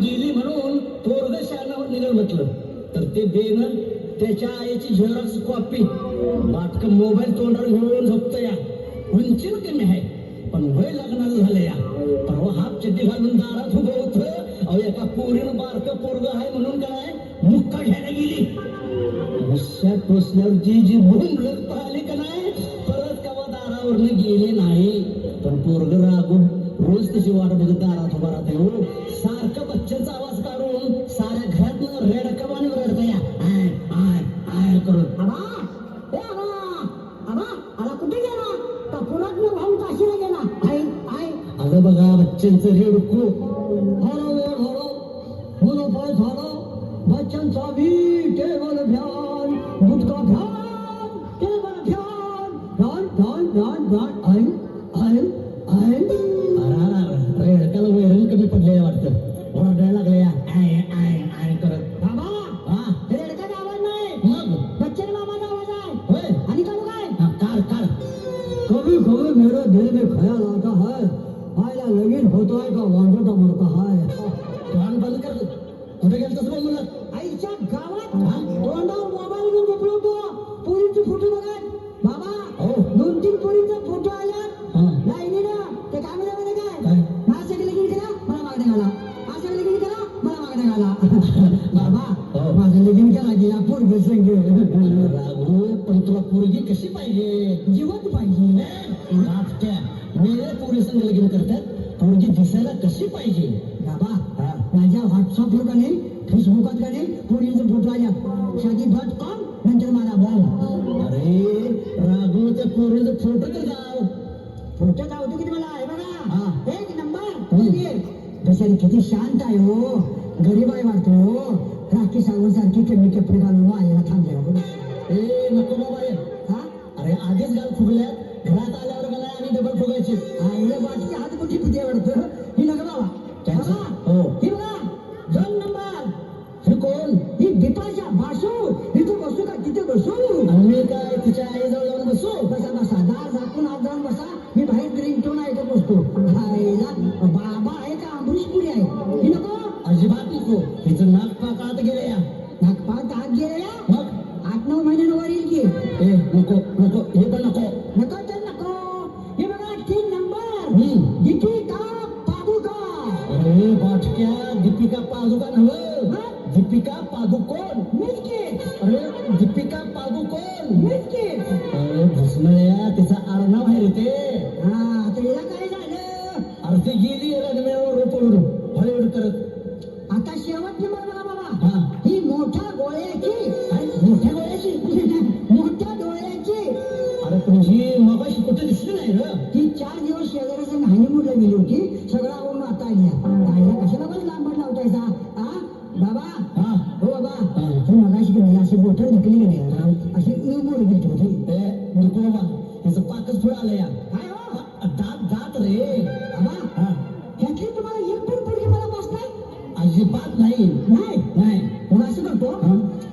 गेली म्हणून पोरग शाळेवर निघून म्हटलं तर ते बेन त्याच्या आईची झेरॉक्स कॉपी बाटक मोबाईल तोंडावर घेऊन झोपतो या. उंचीन कमी आहे पण वय लग्नाचं झालं या. परवा हाफ चड्डी घालून दारात उभं होतं. अहो एका पोरीनं बारक पोरग आहे म्हणून काय मुक्का घ्यायला गेली. रश्यात पोचल्यावर जी भूम लग पाहिली का नाही परत कवा दारावरनं गेले नाही. पण पोरग रागून रोज त्याची वाट बघत दारात उभा राहते. हो सारखं बच्चांचा आवाज काढून साऱ्या घरात रेडकवाने रडत या आय आय आय करून. कुठे गेला का पुरात भाऊ काशीला गेला. आई आई अगं बघा बच्चांचं रेडकू हरो हरो मुलं पाय झालो बच्चांचा बी टेबल ध्यान गुटका ध्यान टेबल ध्यान ध्यान ध्यान ध्यान ध्यान आई आई आई रेडकाला वैरण कमी पडलेलं वाटतं. ओरडायला लागले या आय आय आय करत. बाबा हा रेडकाचा आवाज नाही मग बच्चन मामाचा आवाज आहे. होय आणि चालू काय कार कार कभी कभी मेरे दिल में ख्याल आता है आयला लगीन होतो आहे का वांजोटा मरता है. तोंड बंद कर. कुठे गेलं तसं बोल आईच्या गावात तोंडावर मोबाईल घेऊन झोपलो होतो. पोरींचे फोटो बघत बाबा 2-3 पोरींचा फोटो आला लाईनीनं. ते काय म्हणजे काय माझ्यासाठी लगीन करा मला मागण्या घाला माझ्यासाठी लगीन करा मला मागण्या घाला. बाबा माझं लगीन करा की या पोरगी संग. राघू पण तुला पोरगी कशी पाहिजे. जिवंत पाहिजे. मेरे पोरी संग लगीन करतात. पोरगी दिसायला कशी पाहिजे. बाबा माझ्या व्हॉट्सअपवर का नाही फेसबुकात का नाही पोरींचे फोटो आल्या शादी.com नंतर मला बॉल. अरे राघू त्या पोरीचं फोटो तर जाव. फोटो जावतो की मला आहे बघा एक नंबर. तशाने किती शांत आहे हो. गरीब आहे वाटतो हो. राखी सावंत सारखी कमी कपडे घालून आईला थांबल्या. ए नको बाबा हा अरे आधीच गाल फुगल्या. घरात आल्यावर मला आणि डबल फुगायचे. आईला बाटली हात मोठी पिते वाटतं. ही नका बाबा हो ही बघा 2 नंबर. हे कोण. ही दीपाच्या बासू. इथं बसू का तिथे बसू. आणि काय तिच्या आईजवळ जाऊन बसू. बसा बसा दार झाकून आत जाऊन बसा. मी बाहेर रिंगटोन ऐकत बसतो. आईला बाबा आहे का अमरीशपुरी आहे. ही नको अजिबात नको. हिचं नाक पाक आत गेले या. नागपात आत गेले या. मग 8-9 महिन्यानं वर येईल की. ए नको नको हे पण नको. नको तर नको. हे बघा 3 नंबर. दीपिका पादुकोण. अरे बाटक्या दीपिका पादुकोण हवं. दीपिका पादुकोण मीच की. अरे दीपिका पादुकोण मीच की. अरे भुसमळ्या तिचा आडनाव आहे रे ते. हा तिला काय झालं. अरे ती गेली रणमेळावर पडून हॉलिवूड करत. आता शेवटची मला बघा बाबा हा ही मोठ्या गोळ्याची. मोठ्या गोळ्याची मोठ्या डोळ्याची. अरे पण ही मगाशी कुठे दिसली नाही रे. ती 4 दिवस शेजाऱ्याच्या हनीमूनला गेली होती. सगळं आवरून आता आल्या. कशाला पण लांबड लावतायचा हा बाबा. हा हो बाबा हे मगाशी की नाही अशी बोटर ढकली की नाही अशी मोड घेत होती. नको बाबा त्याचं पाकच पुढे आलं या. काय हो दात दात रे. बाबा ह्यातली तुम्हाला एक पण पोरगी मला बसताय. अजिबात नाही. नाही नाही मग असं करतो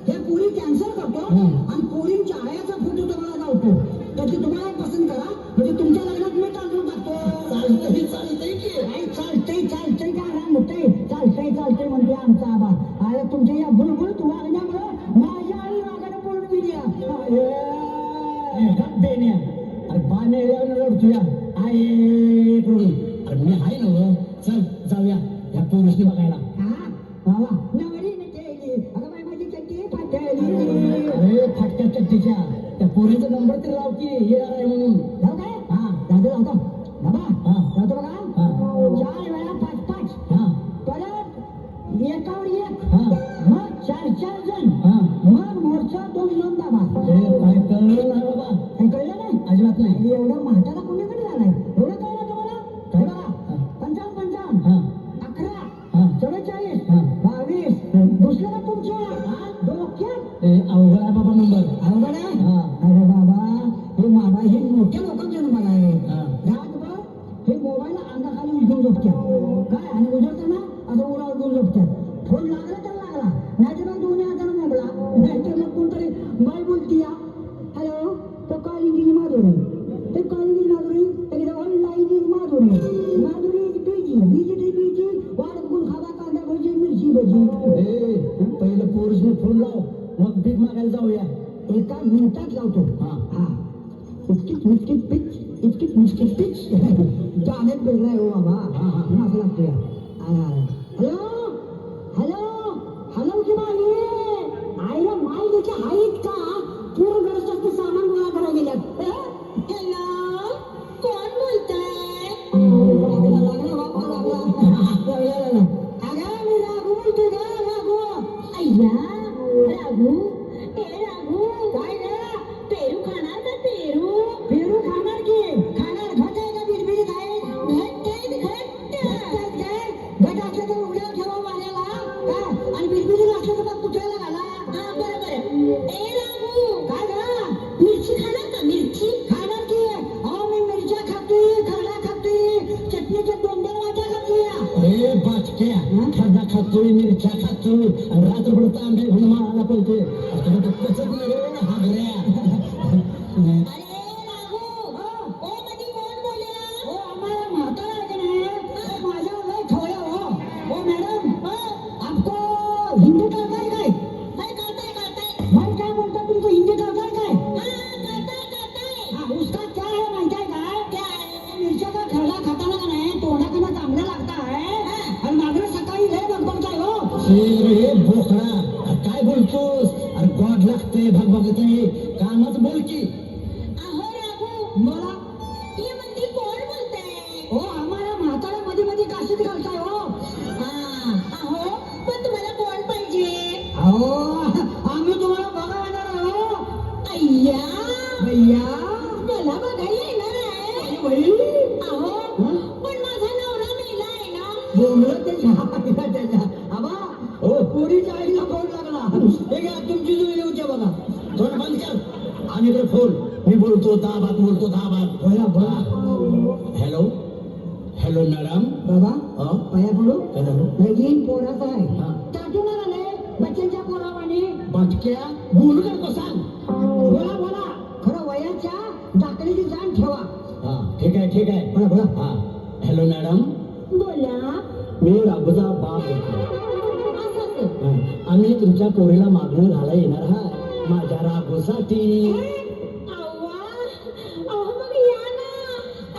त्या पोरी कॅन्सल करतो आणि पोरींच्या आयाचा फोटो तुम्हाला लावतो. तर ते तुम्हाला पसंत करा म्हणजे तुमच्या लग्नात मी टाकून टाकतो. चालतंय चालतंय की. चालतंय चालतंय का राम होतंय. चालतंय चालतंय म्हणते आमचा आबा. अरे तुमच्या या बुलबुल वागण्यामुळं माझ्या आई रागाने पळून गेली. बेण्या अरे बाने रडतो या आहे करून. अरे मी आहे ना. चल जाऊया या पोरीसनी बघायला. हा बाबा नवरीने केली अगं बाई माझी चड्डी फाटली. अरे फाटक्या चड्डीच्या त्या पोरीचा नंबर तरी लाव की येणार आहे म्हणून. जाऊ काय हा लावतो बाबा. जातो बघा 4 वेळा 5-5. परत एकावर एक. मग 4-4 जण. मग मोर्चा 2 दाबा. काय कळलं नाही बाबा. काही कळलं नाही अजिबात नाही. एवढं म्हातारा कोणीकडे झालाय. एवढं कळलं तुम्हाला काय बघा 55-55 11 44 22 दुसऱ्याला तुमच्या डोक्यात अवघड आहे बाबा नंबर. अवघड आहे. अरे बाबा हे बाबा हे मोठ्या लोकांचा नंबर आहे. रातभर हे मोबाईल अंगाखाली उलटून झोपत्यात काय आणि उजळताना असं उरा उलटून झोपत्यात. फोन लागला तर लागला नाहीतर मग दोन्ही हाताने मोबळा नाहीतर मग कोणतरी बाय बोलती या. हॅलो तो कॉलिंग इज माधुरी. ते कॉलिंग इज माधुरी त्याची online is Madhuri. Madhuri is busy busy वाट बघून खावा कांदा भजी पहिलं पोरीसने फोन लाव, मग भीक मागायला जाऊया. एका मिनिटात लावतो. हा. इतकीच मिस्किट पिच, इतकीच मिस्किट पिच. गाण्यात वेगळा आहे हो बाबा. म्हणून असं लागतोय. हॅलो हॅलो हॅलो की बाई, आईला माल द्यायच्या आहेत का? पूर्ण गरजेचं सामान गोळा करायला गेल्यात. हॅलो, कोण बोलताय? लागला बाबा लागला. अगं मी राघू बोलतोय का? राघू. अय्या राघू, ए राघू, काय ग? पेरू खाणार का पेरू? पेरू खाणार की खाणार. घट आहे का बिरबिरीत आहे? घट्ट आहेत, घट्ट. घट असलं तर उघड्यावर ठेवा वाऱ्याला काय, आणि बिरबिरीत असलं तर मग कुठेला घाला. हा बरोबर. ए राघू, काय ग? मिरची खाणार का मिरची? खाणार की. अहो मी मिरच्या खातोय, खरडा खातोय, चटणीच्या 2-2 वाट्या खातोय. ए बाटक्या, खड्डा खातोय, मिरच्या खातोय, आणि रात्रभर तांबे घेऊन माळाला पळतोय. तुला तर पचत नाही रे हागऱ्या. अरे राघू, ओ मध्ये कोण बोलला? हो आम्हाला म्हातारा आहे का नाही? माझ्या लय ठवल्या हो. हो मॅडम, आपको हिंदी कळताय काय? काय करताय करताय? भाई काय बोलता तुमको हिंदी कळताय काय? हा करताय. हा, उसका क्या है माहिती आहे काय? काय? मिरच्याचा खरडा खाताना का नाही तोंडाकडे चांगला लागताय, आणि मागं सकाळी लय बघबघताय हो. रे बोकडा, अरे काय बोलतोस? अरे गॉड लागतंय, भगभगतंय, कामच बोल की. अहो राघू, बोला. ही मंदी कोण बोलताय? हो आम्हाला म्हातारा मध्ये मध्ये काशीत घालताय हो. अहो पण तुम्हाला कोण पाहिजे? अहो आम्ही तुम्हाला बघा येणार हो. अय्या, भैया मला बघायला येणार आहे. बाई अहो पण माझा नवरा मेला आहे ना. बोंबलं त्याच्या आबा. हो पोरीच्या आईला फोन लागला. हे घ्या तुमची जुळी होत्या बघा. थोडं बंद कर. आणि इकडे फोन. मी बोलतो दाबात, बोलतो दाबात. बोला बोला. Hello hello madam. बाबा हा पाया पडू. काय झालं? लगीन पोराचा आहे. हा. टाटून आले बच्चांच्या पोरावाने. बाटक्या बोलू नको सांग. बोला बोला. खरं वयाच्या दाखलेची जाण ठेवा. हा ठीक आहे ठीक आहे. बोला बोला. हा हॅलो मॅडम, बोला. मी राघूचा बाप बोलतो. असं हा, आम्ही तुमच्या पोरीला मागणं घालायला येणार हा माझ्या राघूसाठी. अव्वा, अहो मग या ना.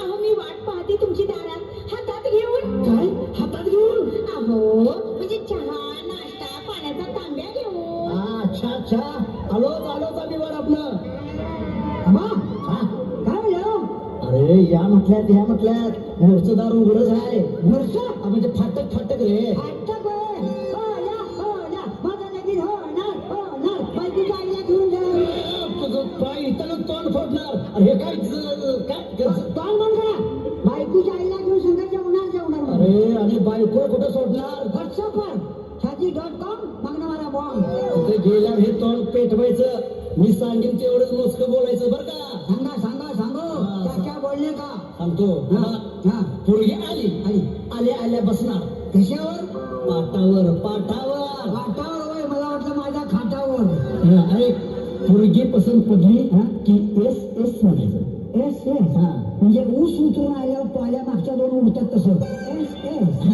अहो मी वाट पाहते तुमची दारात हातात घेऊन. काय हातात घेऊन? अहो म्हणजे चहा नाश्ता पाण्याचा तांब्या घेऊन. हा, अच्छा अच्छा, आलोच आम्ही वर आपलं. आबा हा काय म्हणलं? अरे या म्हटल्यात या म्हटल्यात, मोरचं दार उघडच आहे. वर्षा हा, म्हणजे फाटक फाटक रे. आता बघ. हो या हो या. माझं लगीन होणार होणार. बायकोच्या आईला घेऊन जा. तुझं पाय इथं तोंड फोडणार. अरे हे काय काय तोंड बंद करा. बायकोच्या आईला घेऊन संघ जेवणार. अरे आणि बायको कुठं सोडणार? व्हॉट्सअपवर छाती.com मागणं मला बॉम्ब. तिथे गेल्यावर हे तोंड पेटवायचं. मी सांगेन तेवढंच मोजकं बोलायचं बरं का. सांगा सांगा सांगो. क्या बोलणे का? सांगतो. हा पोरगी आली आली. आल्या बसणार कशावर? पाटावर. वाटावर होय. मला वाटलं माझ्या खाटावर. अरे पोरगी पसंत पडली की एस एस म्हणायचं. S S. हा. म्हणजे ऊस उतरून आल्यावर पाल्या मागच्या 2 उडतात तसं. S S.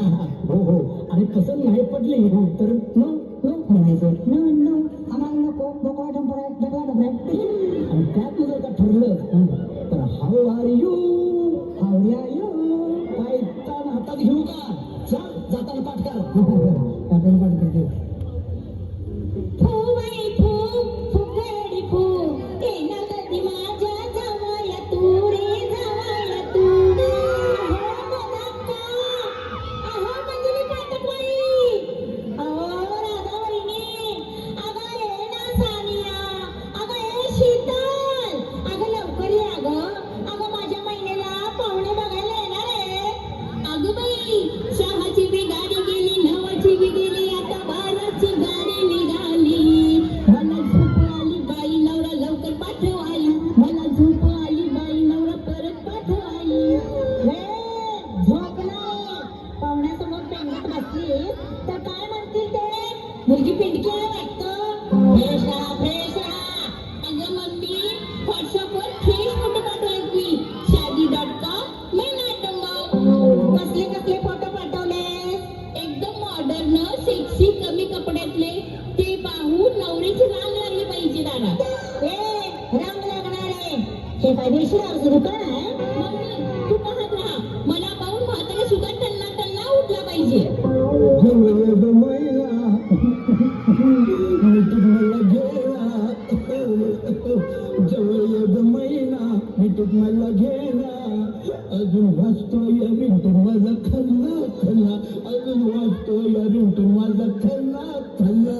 हो हो. आणि पसंत नाही पडली तर नो नो म्हणायचं. नो नो आम्हाला नको. ढोकळा डंपर आहे. ढोकळा डंपर आहे. आणि त्यात जर का ठरलं तर हाऊ आर यू. हावड्या यू. काय ताण हातात घेऊ का? चल जाताना पाठकार. पाठवून पाठवून. फू बाई फू, फुगडी फू. येणार कधी माझ्या जवळ तू रे जवळ तू. अहो बघा अहो मंजुली पाटकबाई. अहो राधावहिनी. अगं ये ना सानिया. अगं ये शीतल. अगं लवकर ये अगं. अगं माझ्या महिन्याला पाहुणे बघायला येणार आहे. अगं बाई चहाची बी गाडी गेली, नवाची बी गेली, आता 12ची गाडी निघाली. मला झोप आली बाई नवरा लवकर पाठव आई. मला झोप आली बाई नवरा परत पाठव आई. झोप नाही. पाहुण्यासमोर पेंगत बसली तर काय म्हणतील ते? मुलगी पिंडकी आहे वाटतं. फ्रेश राहा. अगं मम्मी व्हॉट्सअपवर फ्रेश फोटो पाठवायची. शादी.com मैं नाटंबा. कसले कसले फोटो पाठवले? एकदम मॉडर्न सेक्सी कमी कपड्यातले ते पाहून नवरीची रांग लागली पाहिजे दादा. रांग लागणार आहे हे काय देशील दुकान आहे मम्मी तू पाहत राहा, मला पाहून म्हातारा सुद्धा टन्ना टन्ना उठला पाहिजे. मला घेना अजून वाचतोय रिंटून माझा खन्ना खन्ना अजून वाचतोय रिंटून माझा खन्ना खन्ना.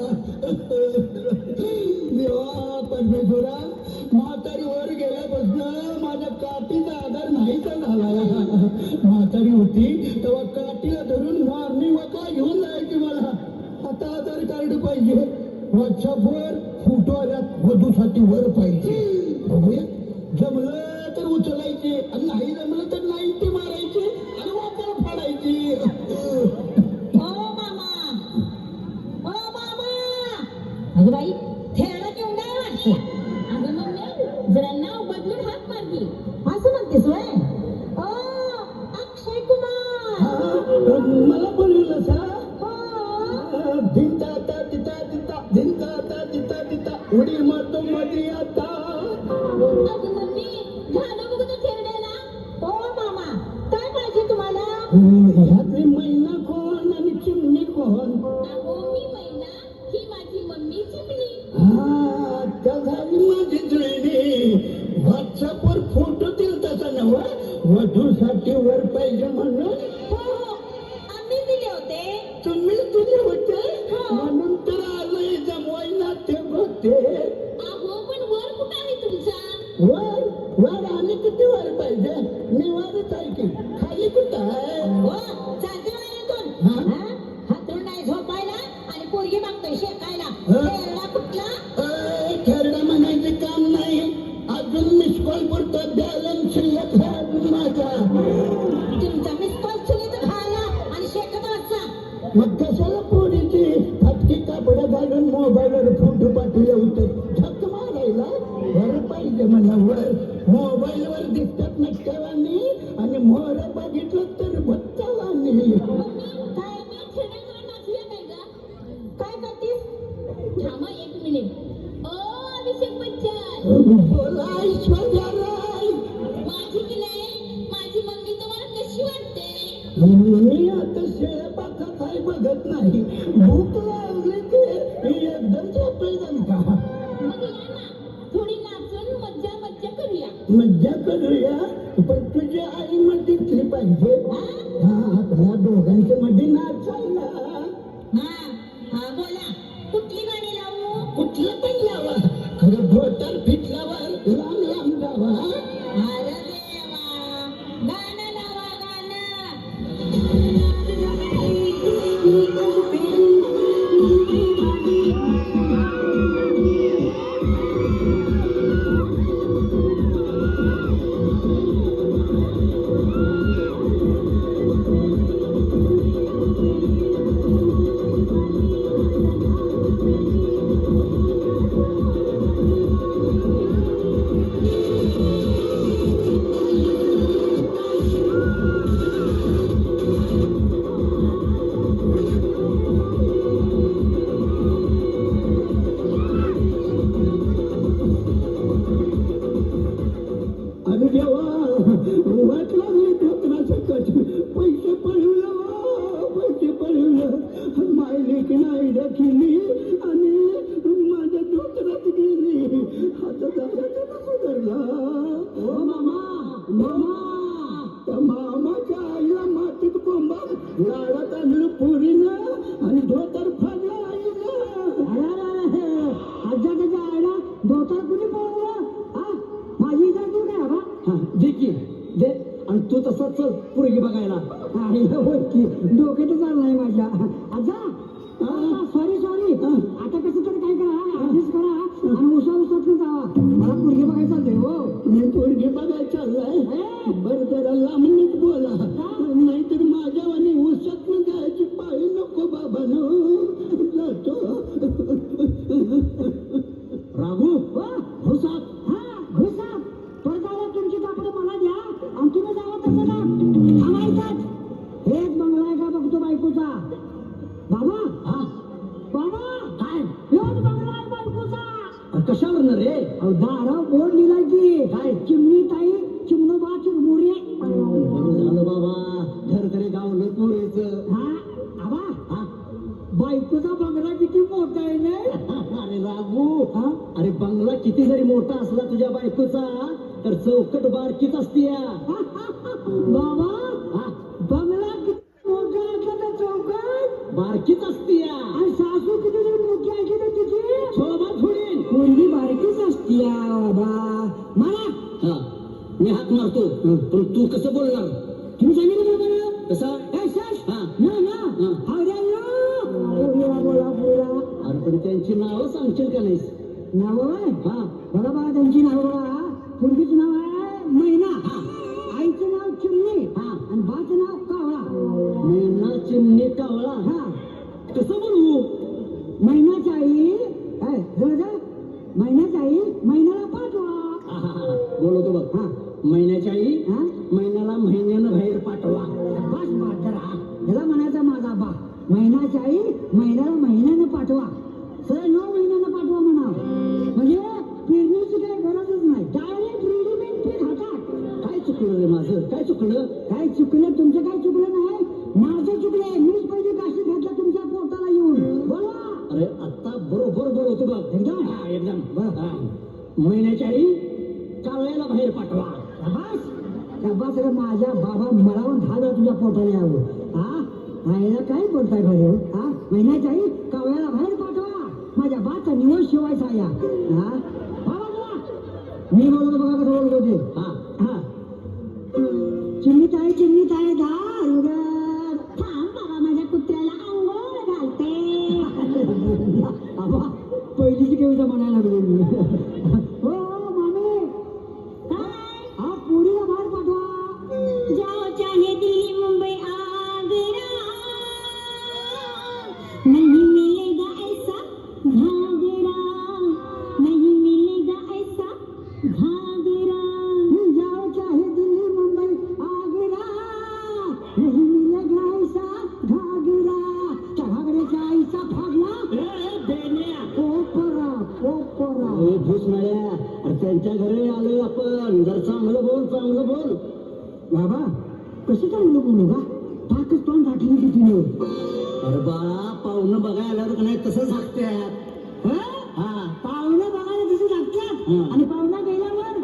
देवा परमेश्वरा, म्हातारी वर गेल्यापासून माझ्या काठीचा आधार नाहीचा झाला. म्हातारी होती तेव्हा काठीला धरून मॉर्निंग वॉकला घेऊन जायची मला. आता आधार कार्ड पाहिजे, व्हॉट्सअपवर फोटो आल्यात वधूसाठी वर पाहिजे. बघूया जमलं तर उचलायचे आणि नाही जमलं तर नाही ते मारायचे आणि वापर फाडायची. ओ मामा, ओ मामा. अगं बाई थेरडा केवढा आहे वाटतं. अगं मम्मी जरा नाव बदलून हाक मारली असं म्हणतेस वय. ओ अक्षय कुमार. मला बोललेलं सा हो. धिंता तिता तिता धिंता तिता तिता उडी मारतो मध्ये आता. अगं मम्मी गाणं बघू तर थेरड्याला. ओ मामा काय पाहिजे तुम्हाला. ह्यातली मैना कोण आणि चिमणी कोण. अगो मी मैना, ही माझी मम्मी चिमणी. हा त्या झाली माझी जुळणी. व्हॉट्सअपवर फोटो दिल तसा नव वधूसाठी वर पाहिजे म्हणून. हो हो आम्ही दिले होते. तुम्ही तुझे होते हो. म्हणून तर आलोय जमवायला ते बघते. अहो पण वर कुठं आहे तुमचा. वर वर आणि किती वर पाहिजे. निवारच आहे की खाली कुठं आहे. हो चालते वाड्यातून. हा? हातरून नाही झोपायला आणि पोरगी मागतोय शेकायला. हा? थेरडा कुठला. खेळणं म्हणायचे काम नाही. अजून मिस कॉल पुरतो बॅलन्स शिल्लक आहे अजून माझा. तुमचा मिस कॉल चुलीत खायला आणि शेकत वाचा. मग कशाला पोरीची फाटकी कापडं घालून मोबाईलवर फोटो पाठवले होते. झक मारायला वर पाहिजे मला वर. मोबाईलवर दिसतात नटक्यावानी आणि मोर बघितलं तर भक्तावानी. मम्मी काय मी थेरड्याकडे नाचूया काय ग. काय करतीस. थांबा एक मिनिट. ओ अभिषेक बच्चन. बोला ऐश्वर्या राय. माझी की नाही माझी मम्मी तुम्हाला कशी वाटते. मी आता शेळ्या पाका काय बघत नाही. भूक लागली की एकदम झोपेल का. मग या ना थोडी नाचून मज्जा मज्जा करूया. मज्जा करूया पण तुझी आई मध्ये दिसली पाहिजे. हा आपल्या दोघांच्या मध्ये नाचायला. हा बोला कुठली गाणी लावू. कुठलं पण लावा खरं धोतर फिटल्यावर लांब लांब जावा. अरे देवा गाणं लावा आणि जेव्हा वाटला नाही धोत्रासकट पैसे पळवलं माय लेकीनं आयडिया केली आणि माझ्या धोत्रात गेली. आता जागाचा कसं धरला. ओ मामा त्या मामाच्या आईला मातीत कोंबा लाडात आणलं पुरीनं आणि धोतर फाडलं आईनं. आज्याच्या आईला धोतर कुणी पळवलं. माझी इजा तू काय हवा. हा दे की दे आणि तू तसाच चल पुरगी बघायला. डोक्यात चाललाय माझ्या. आजा सॉरी रे? अहो दाराव बोर्ड लिहिलाय की काय? चिमणी ताई चिमणोबा चिरमुरे. बरं झालं बाबा, घर तरी गावलं पोरीचं. हा आबा हा? बायकोचा बंगला किती मोठा आहे ना. अरे राबू, हा? अरे बंगला किती जरी मोठा असला तुझ्या बायकोचा तर चौकट बारकीच असते. बाबा हा? बंगला किती मोठा असला तर चौकात बारकीच असते. आणि सासू किती जरी मोठी असली तर तिची शोभा थोडी. मुलगी बारकीच असती बाबा. मला हा, मी हात मारतो पण तू कसं बोलणार? तुम्ही सांगितलं बरोबर. कसं? ए सर हा. ना ना हा. हावड्या बोला बोला बोला. अरे पण त्यांची नावं सांगशील का नाहीस? नाव आहे हा. बघा बघा त्यांची नाव बघा. मुलगीचं नाव आहे मैना. हा. आईचं नाव चिमणी. हा. आणि बाचं नाव कावळा. मेना चिमणी कावळा. हा कसं बोलू? मैनाची आई मैनाची आई मैनाला पाठवा. बोलवतो बघ. हा महिन्याची आई हा महिन्याला महिन्यानं बाहेर पाठवा. बस मात्र याला म्हणायचा माझा बा. महिन्याची आई महिन्याला महिन्यानं पाठवा. सरळ 9 महिन्यानं पाठवा म्हणा. म्हणजे पेरणीची काही गरजच नाही. डायरेक्ट रेडीमेड पीठ हातात. काय चुकलं रे माझं? काय चुकलं? काय चुकलं? तुमचं काय चुकलं नाही, माझं चुकलंय. मीच पहिली काशी घातला तुमच्या पोटाला येऊन. बोला. अरे आता बरोबर बोलवतो बघ. एकदम? हा, एकदम. हा. महिन्याची आई कावळ्याला बाहेर पाठवा. शाबास रे माझ्या बाबा मरावून 10 वेळा तुझ्या पोटाला यावं. हा आईला काय बोलताय बरं? हा महिन्याची आई कावळ्याला बाहेर पाठवा. माझ्या बाचा निवड शिवायचा या. हा बाबा बोला. मी बोलतो बघा कसं बोलत होते. हा. हा चिमणीत आहे दार उघड. थांब बाबा, माझ्या कुत्र्याला आंघोळ घालते. आबा पहिलीची कविता म्हणायला लागलो मी. हो मामी काय? हा पुरीला बाहेर पाठवा. जाओ चाहे दिल्ली मुंबई आगरा, नहीं मिलेगा ऐसा घाघरा, नहीं मिलेगा ऐसा घाघरा. जाओ चाहे दिल्ली मुंबई आगरा, नहीं मिलेगा ऐसा घागरा. त्या घागऱ्याच्या आईचा फागला ए, बेन्या. कोपरा कोपरा. ए, भुसनाळ्या. अरे त्यांच्या घरी आलोय आपण. जर चांगलं बोल, चांगलं बोल. बाबा कसं चांगलं बोलू का? पाकच तोंड दाखली तिथे. अरे बाळा, पाहुणं बघायला आलं का नाही तसं सांगतात. हा. पाहुणं बघायला तिथे लागतात हं. आणि पाहुणा गेल्यावर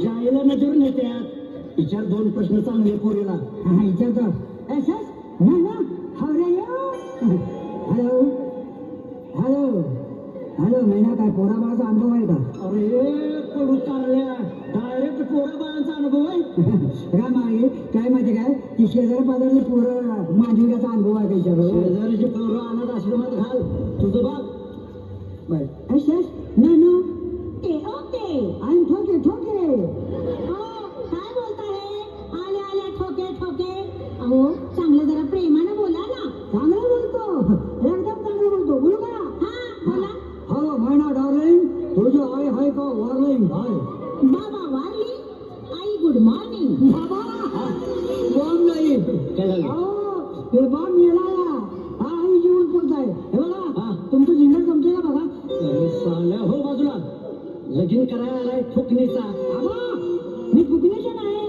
जायला नजरून येतात. विचार 2 प्रश्न चांगले पोरीला. हा विचारतो. एसस ना ना हावरे हॅलो हॅलो हॅलो मैना काय पोराबाळाचा अनुभव आहे का? अरे कडू कारल्या, डायरेक्ट पोराबाळांचा अनुभव आहे. काय मागे काय माहिती काय ती शेजारी पाजारची पोरं मांडविकाचा अनुभव आहे त्याच्यावर. शेजारीची पोरं अनाथ आश्रमात घाल. तुझं बाप बर एसस ना ना ते ओके. आणि ठोके ठोके. काय बोलताय? आल्या ठोके ठोके. अहो चांगलं जरा प्रेमानं बोला ना. चांगलं बोलतो, एकदम चांगलं बोलतो. बोलू का? हा बोला. हो मैना डार्लिंग तुझी आई आहे का वॉर्निंग आहे? बाबा वारली, आई गुड मॉर्निंग. बाबा बॉम्ब नाही. काय झालं? अहो, हे बॉम्ब मेला. हा आई जीवन बोलताय. हे बघा हा. तुमचं जिंगल जमतंय का बघा. अरे साल्या, हो बाजूला. लगीन करायला आलाय फुकणीचा. बाबा मी फुकण्याचा नाही,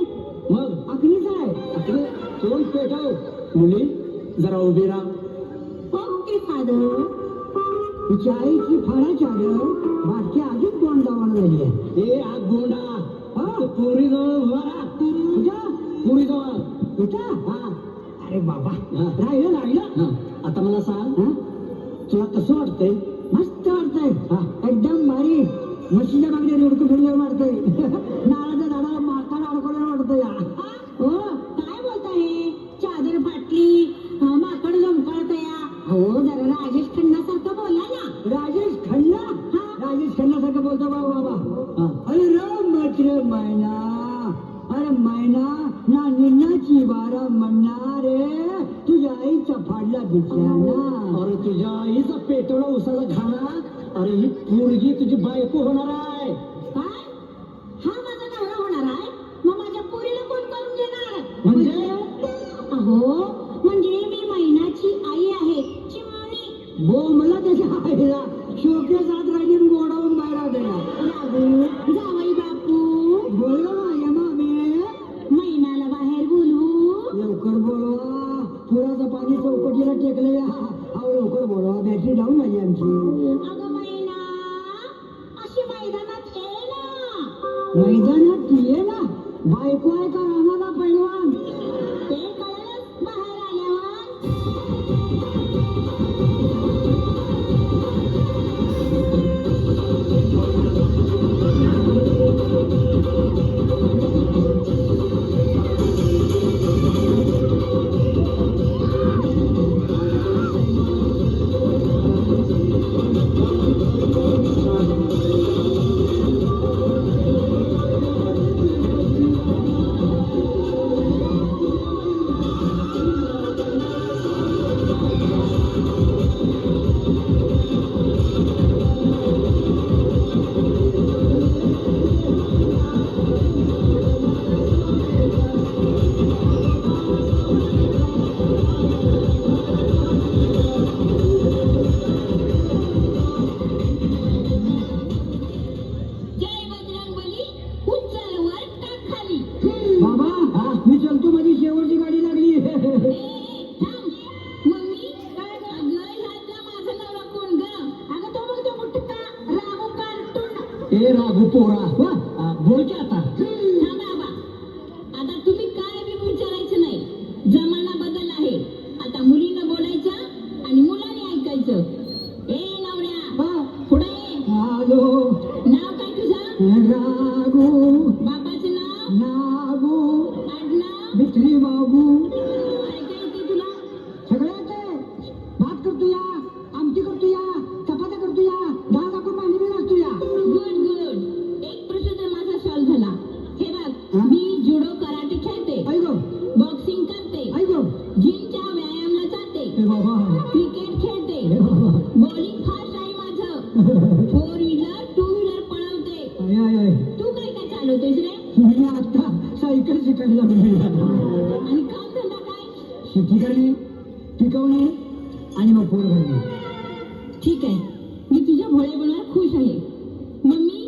मग अग्नीचा आहे. अरे तोंड पेटाव. मुली जरा उभी राहा. Okay father. तिच्या आईची फाडाची आलं बाकी अजून तोंड दावानं झाली आहे. ए आग गोंडा. हा? तो पोरी जवळ उभा राहा. कुठं पोरी जवळ. कुठं? हा. अरे बाबा हा. राहिलं हा. आता मला सांग, हा? तुला कसं वाटतंय? मस्त वाटतंय. हा. एकदम भारी. म्हशीच्या मागणे रेडकं फिरल्यावर वाटतंय. नारळाच्या झाडाला माकाला अडकवल्यावर वाटतंय. हो काय बोलताय? चादर फाटली, माकड लोंबकळतया. हो जरा राजेश खन्नासारखं बोला ना. राजेश खन्ना. राजेश खन्नासारखं बोलतो बाबा. हा. अरे राम रे मैना. अरे मैना ना निन्नाची बारा म्हणणार रे तुझ्या आईचा फाडला बिचारा. अरे तुझ्या आईचा पेटवला उसाला घाला. अरे ही पोरगी तुझी बायको होणार आहे. काय? हा माझा नवरा होणार आहे? मग माझ्या पोरीला कोण करून देणार? म्हणजे? अहो म्हणजे मी मैनाची आई आहे, चिमणी. मला त्याच्या आईला शोकेस आत राहिली गोडावून बाहेर दया राघू जावई बापू बोल गं माझ्या मामे मैनाला बाहेर बोलू लवकर बोलवा पुराचं पाणी चौकटीला टेकले अहो लवकर बोलवा बॅटरी डाऊन झाली आमची अगं मैना अशी मैदानात ये ना मैदानात ये ना बायको आहे का राहणारा पैलवान ते कळलंच बाहेर आल्यावर जय बजरंगबली उचल वर टाक खाली बाबा मी चलतो माझी शेवटची गाडी लागली थांब मम्मी काय अगं ह्यातला माझा नवरा कोण ग अगं तो बघ तो मुटका राघू कार्टून ए राघू पोरा बोल की आता थांब बाबा आता तुम्ही काय बी विचारायचं नाही जमाना बदल आहे आता मुलीनं बोलायचं आणि मुलाने ऐकायचं ए नवऱ्या पुढे ये. आलो नाव काय तुझं राघू बापाचं नाव नागू आडनाव भित्री बाबू काय काय येते तुला सगळं येते भात करतो या आमटी करतो या चपात्या करतो या डाळ टाकून पाणी बी घालतो या गुड गुड एक प्रश्न तर माझा सॉल्व झाला हे बघ मी जुडो कराटे खेळते ऐको बॉक्सिंग करते ऐको जिमच्या व्यायामला जाते ए बाबा क्रिकेट खेळते ए बाबा बॉलिंग फास्ट आहे माझं 4 व्हीलर 2 व्हीलर पळवते आय तू काय काय चालवतोयस रे मी आता सायकल शिकायला लागली आणि काम धंदा काय शेती करणे पिकवणे आणि मग पोर घालणे ठीक आहे मी तुझ्या भोळेपणावर खुश आहे मम्मी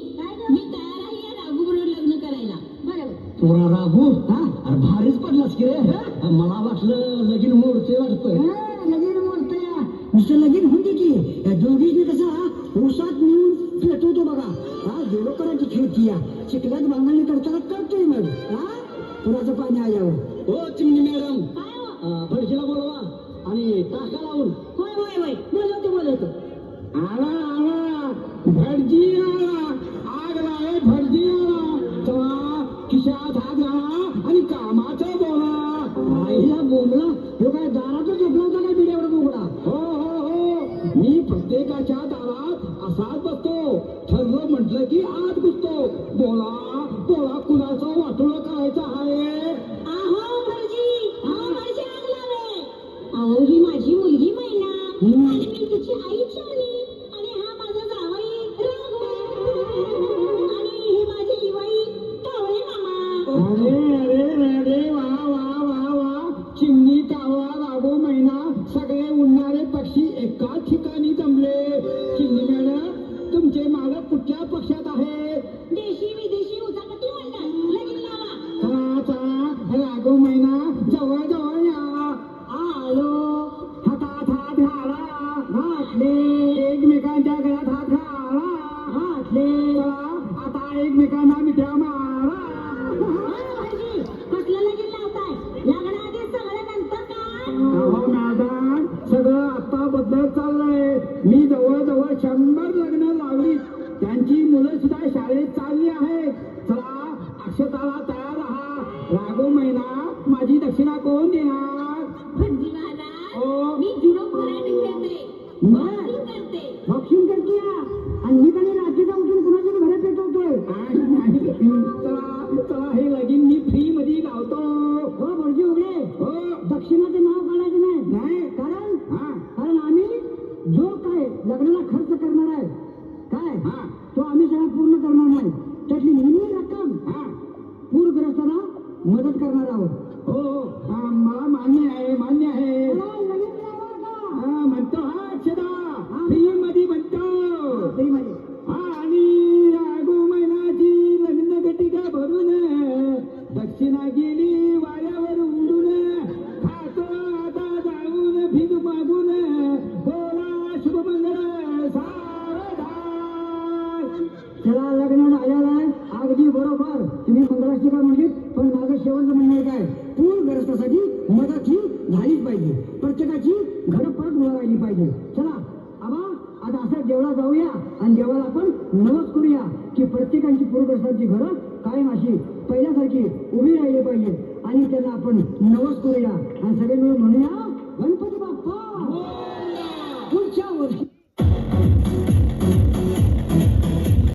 मी तयार आहे या राघू बरोबर लग्न करायला बरोबर पोरा राघू अरे भारीच पडलास की रे मला वाटलं लगीन मोडते वाटतंय लगीन मोडते नुसतं लगीन होऊन दे की दोघींनी कसा ऊसात नेऊन पेटवतो बघा जेवढं करायची खेळती या चिखलात बांधणी करताना करतोय मग पुराचं पाणी आल्यावर हो चिमणी मॅडम काय हो भटजीला बोलवा आणि टाका लावून होय होय होय बोलवतो आला आला भटजी आला आग लावे भटजी आला तेव्हा खिशात हात घाला आणि कामाचं बोला आईला बोंबला तो काय दारातच झोपला होता काय बिड्यावर बोबडा हो मी प्रत्येकाच्या दारात असाच बसतो ठरलं म्हटलं की आत घुसतो बोला बोला कुणाचं वाटोळं करायचं आहे अहो भटजी आग लावे अहो ही माझी मुलगी मैना आणि मी तिची आई चोनी आणि हा माझा जावई राघू आणि ही माझी लिवाई कावळे मामा अरे वा वा वा वा चिमणी कावळा राघू मैना सगळे उडणारे पक्षी एकाच ठिकाणी जमले चिमणी मॅडम तुमचे मालक कुठल्या पक्षात आहे देशी विदेशी उचापती म्हणतात लगीन लावा चला राघू मैना जवळ जवळ या आलो हातात हात घाला घातले एकमेकांच्या घरात हात घाला घातले आता एकमेकांना मिठ्या मारा कसलं लगीन लावताय लग्नाआधी सगळं नंतर काय हो मॅडम सगळं आता बद्दल चाललंय मी जवळजवळ 100 लग्न लावली त्यांची मुलं सुद्धा शाळेत चालली आहेत चला अक्षताला तयार राहा राघू मैना माझी दक्षिणा कोण देणार भटजी महाराज हो. मी जुडो कराटे खेळते बॉक्सिंग करते बॉक्सिंग करते आणि मी काही रात्रीचा उठून कुणाच्या घरात पेटवतोय चला हे लगीन मी फ्री मध्ये लावतो हो भटजी उघडे हो दक्षिणाचे नाव काढायचं नाही कारण आम्ही जो काय लग्नाला खर्च करणार आहे काय तो आम्ही सगळा पूर्ण करणार नाही त्यातली नेहमी रक्कम पूरग्रस्तांना मदत करणार आहोत हो मला मान्य आहे म्हणतो अक्षदा फ्री मध्ये म्हणतो फ्री मध्ये आणि बाकीचे काय म्हणले, पण माझं शेवटचं म्हणणं आहे काय, पूरग्रस्तासाठी मदत ही झालीच पाहिजे. प्रत्येकाची घरं परत उभा राहिली पाहिजे. चला आबा आता असं देवळा जाऊया आणि देवाला आपण नवस करूया की प्रत्येकाची पूरग्रस्तांची घरं कायम अशी पहिल्यासारखी उभी राहिली पाहिजे आणि त्यांना आपण नवस करूया आणि सगळे मिळून म्हणूया गणपती बाप्पा पुढच्या वर्षी